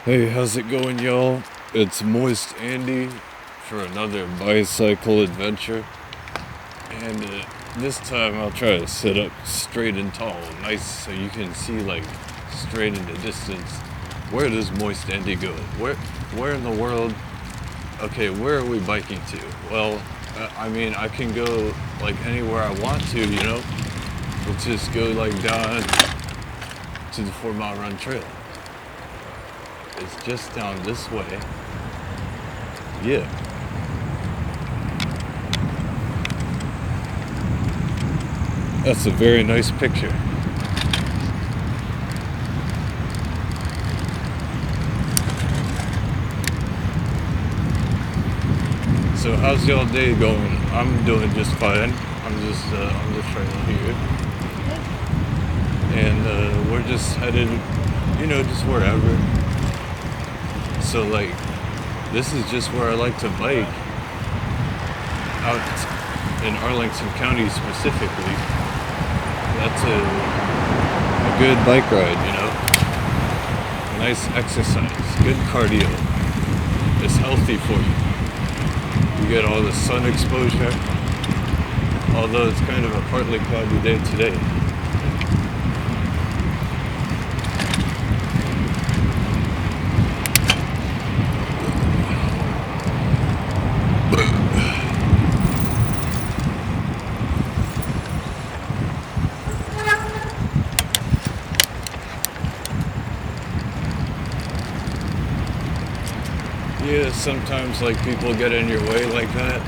Hey, how's it going, y'all? It's Moist Andy for another bicycle adventure. And this time I'll try to sit up straight and tall, nice so you can see like straight in the distance. Where does Moist Andy go? Where in the world? Okay, where are we biking to? Well, I can go like anywhere I want to, you know? Let's just go like down to the 4 Mile Run Trail. It's just down this way. Yeah. That's a very nice picture. So how's y'all day going? I'm doing just fine. I'm just right here. And we're just headed, just wherever. So like, this is just where I like to bike, out in Arlington County specifically. That's a good bike ride, Nice exercise, good cardio. It's healthy for you. You get all the sun exposure, although it's kind of a partly cloudy day today. Yeah, sometimes like people get in your way like that,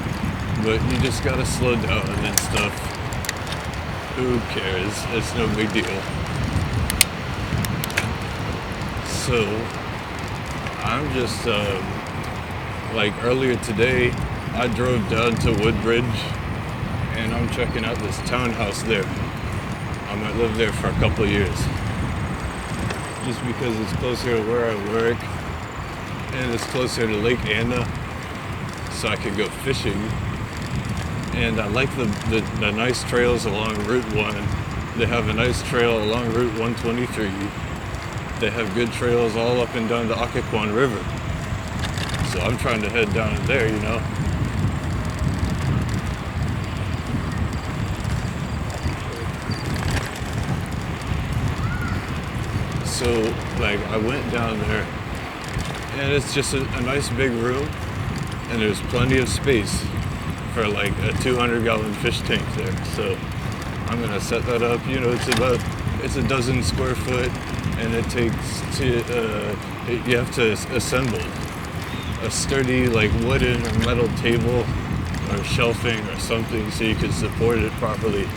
but you just gotta slow down and stuff. Who cares? It's no big deal. So, I'm just, like earlier today, I drove down to Woodbridge and I'm checking out this townhouse there. I might live there for a couple of years. Just because it's closer to where I work. And it's closer to Lake Anna, so I could go fishing. And I like the nice trails along Route 1. They have a nice trail along Route 123. They have good trails all up and down the Occoquan River. So I'm trying to head down there, So, like, I went down there. And it's just a nice big room, and there's plenty of space for like a 200-gallon fish tank there. So I'm gonna set that up. It's a dozen square foot, and it takes you have to assemble a sturdy like wooden or metal table or shelving or something so you can support it properly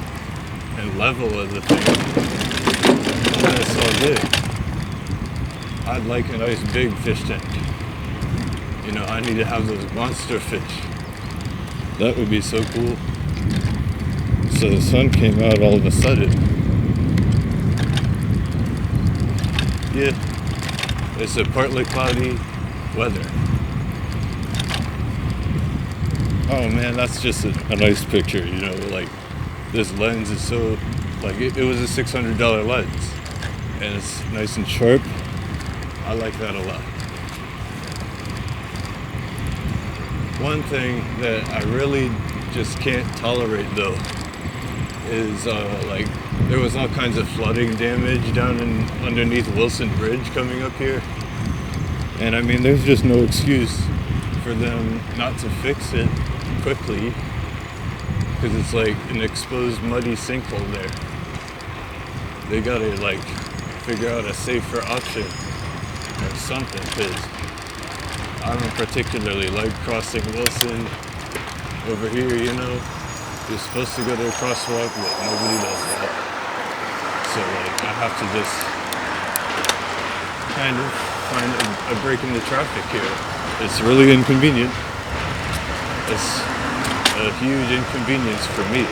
and level the thing. And it's all good. I'd like a nice big fish tank. I need to have those monster fish. That would be so cool. So the sun came out all of a sudden. Yeah, it's a partly cloudy weather. Oh man, that's just a nice picture, like this lens is so, like it was a $600 lens and it's nice and sharp. I like that a lot. One thing that I really just can't tolerate though is there was all kinds of flooding damage down underneath Wilson Bridge coming up here. And I mean, there's just no excuse for them not to fix it quickly because it's like an exposed muddy sinkhole there. They gotta like figure out a safer option or something, because I don't particularly like crossing Wilson over here, You're supposed to go to a crosswalk, but nobody does that. So like I have to just kind of find a break in the traffic here. It's really inconvenient. It's a huge inconvenience for me.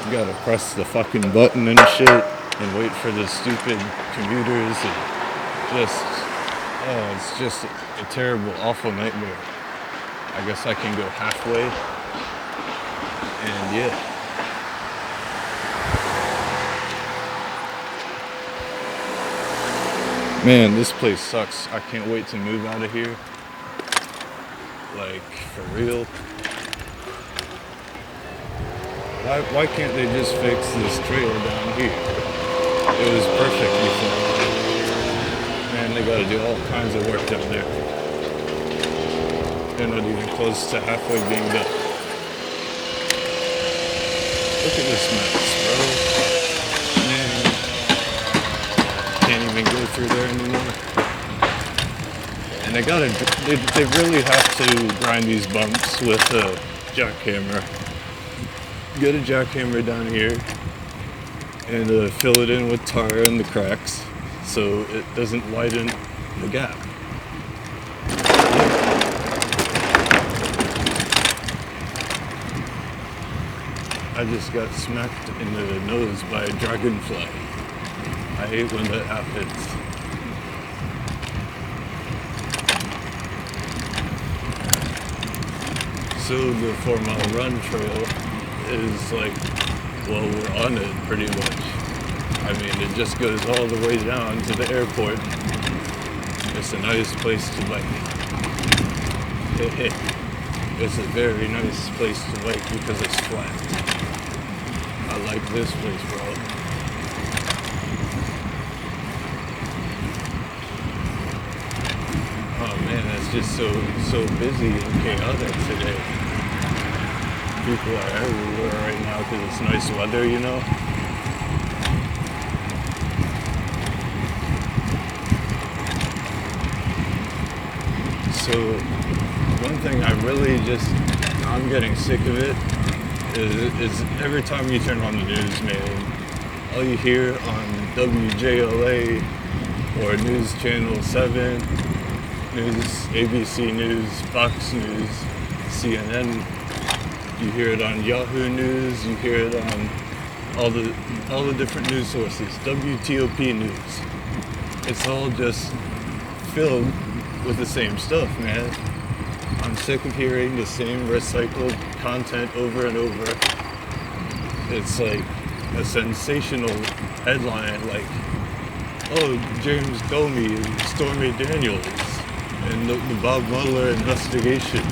You gotta press the fucking button and shit and wait for the stupid commuters and it's just a terrible, awful nightmare. I guess I can go halfway. And yeah. Man, this place sucks. I can't wait to move out of here. Like, for real. Why can't they just fix this trailer down here? It was perfect before. Man, they gotta do all kinds of work down there. They're not even close to halfway being done. Look at this mess, bro. Man, can't even go through there anymore. And they really have to grind these bumps with a jackhammer. Get a jackhammer down here and fill it in with tar in the cracks so it doesn't widen the gap. I just got smacked in the nose by a dragonfly. I hate when that happens. So the 4-mile run trail is like, well, we're on it pretty much. I mean, it just goes all the way down to the airport. It's a nice place to bike. It's a very nice place to bike because it's flat. I like this place, bro. Oh man, it's just so busy and chaotic today. People are everywhere right now because it's nice weather, you know? So, one thing I'm getting sick of it, is every time you turn on the news, man, all you hear on WJLA or News Channel 7, ABC News, Fox News, CNN, you hear it on Yahoo News, you hear it on all the different news sources, WTOP News. It's all just filled with the same stuff, man. I'm sick of hearing the same recycled content over and over. It's like a sensational headline like, oh, James Comey and Stormy Daniels and the Bob Mueller investigation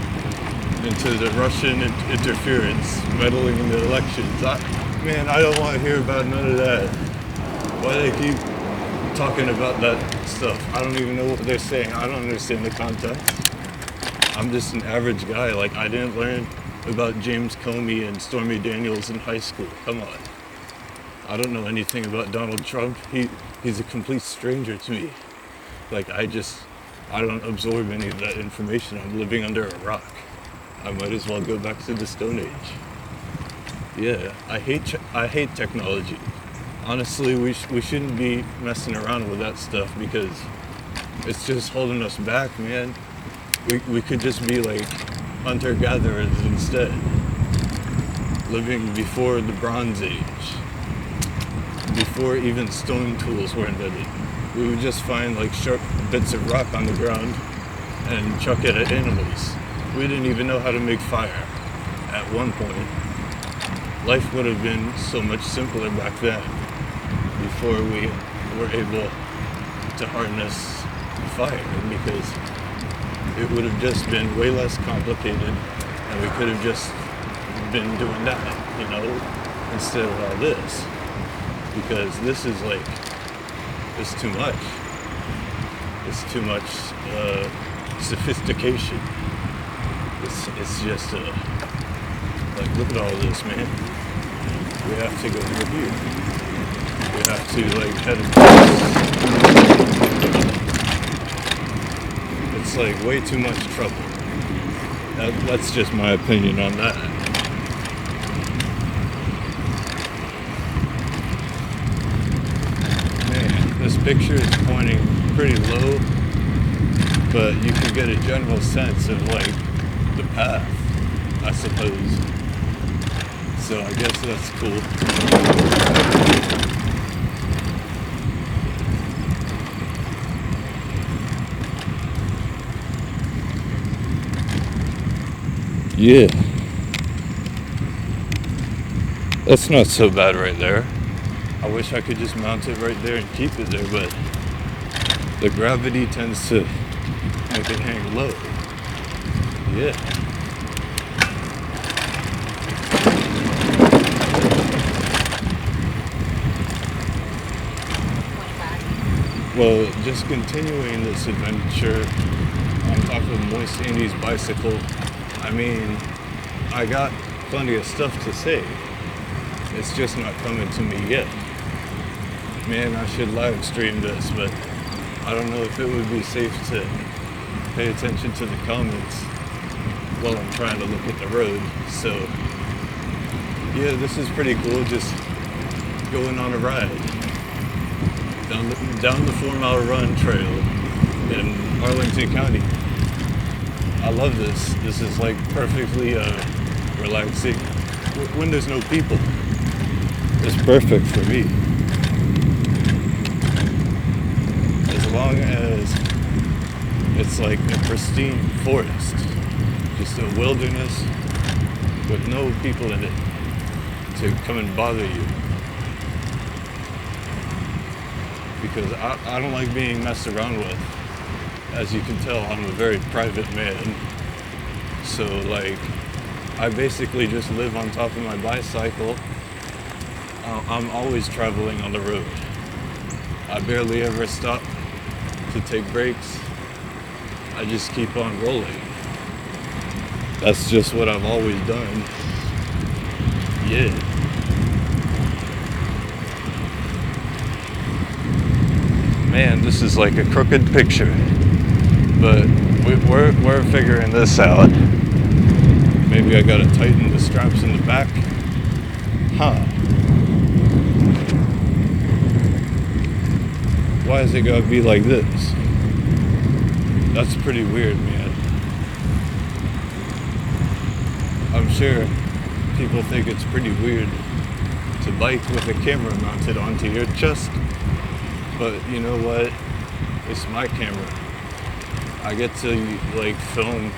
into the Russian interference, meddling in the elections. I don't want to hear about none of that. Why do they keep talking about that stuff? I don't even know what they're saying. I don't understand the context. I'm just an average guy. Like, I didn't learn about James Comey and Stormy Daniels in high school. Come on. I don't know anything about Donald Trump. He's a complete stranger to me. Like, I don't absorb any of that information. I'm living under a rock. I might as well go back to the Stone Age. Yeah, I hate technology. Honestly, we shouldn't be messing around with that stuff because it's just holding us back, man. We could just be like hunter-gatherers instead, living before the Bronze Age, before even stone tools were invented. We would just find like sharp bits of rock on the ground and chuck it at animals. We didn't even know how to make fire at one point. Life would have been so much simpler back then, before we were able to harness fire, because it would have just been way less complicated and we could have just been doing that, you know, instead of all this. Because this is like, it's too much. It's too much sophistication. It's just like, look at all this, man. We have to go over here. We have to like head across. It's like way too much trouble. That's just my opinion on that. Man, this picture is pointing pretty low, but you can get a general sense of like the path, I suppose. So I guess that's cool. Yeah. That's not so bad right there. I wish I could just mount it right there and keep it there, but The gravity tends to make it hang low. Yeah. Well, just continuing this adventure on top of Moist Andy's bicycle, I mean, I got plenty of stuff to say. It's just not coming to me yet. Man, I should live stream this, but I don't know if it would be safe to pay attention to the comments while I'm trying to look at the road. So, yeah, this is pretty cool, just going on a ride down the 4-mile run trail in Arlington County. I love this. This is like perfectly relaxing. When there's no people, it's perfect for me. As long as it's like a pristine forest, just a wilderness with no people in it to come and bother you. Because I don't like being messed around with. As you can tell, I'm a very private man. So like, I basically just live on top of my bicycle. I'm always traveling on the road. I barely ever stop to take breaks. I just keep on rolling. That's just what I've always done. Yeah. Man, this is like a crooked picture, but we're figuring this out. Maybe I gotta tighten the straps in the back. Huh. Why is it gotta be like this? That's pretty weird, man. I'm sure people think it's pretty weird to bike with a camera mounted onto your chest. But you know what? It's my camera. I get to like film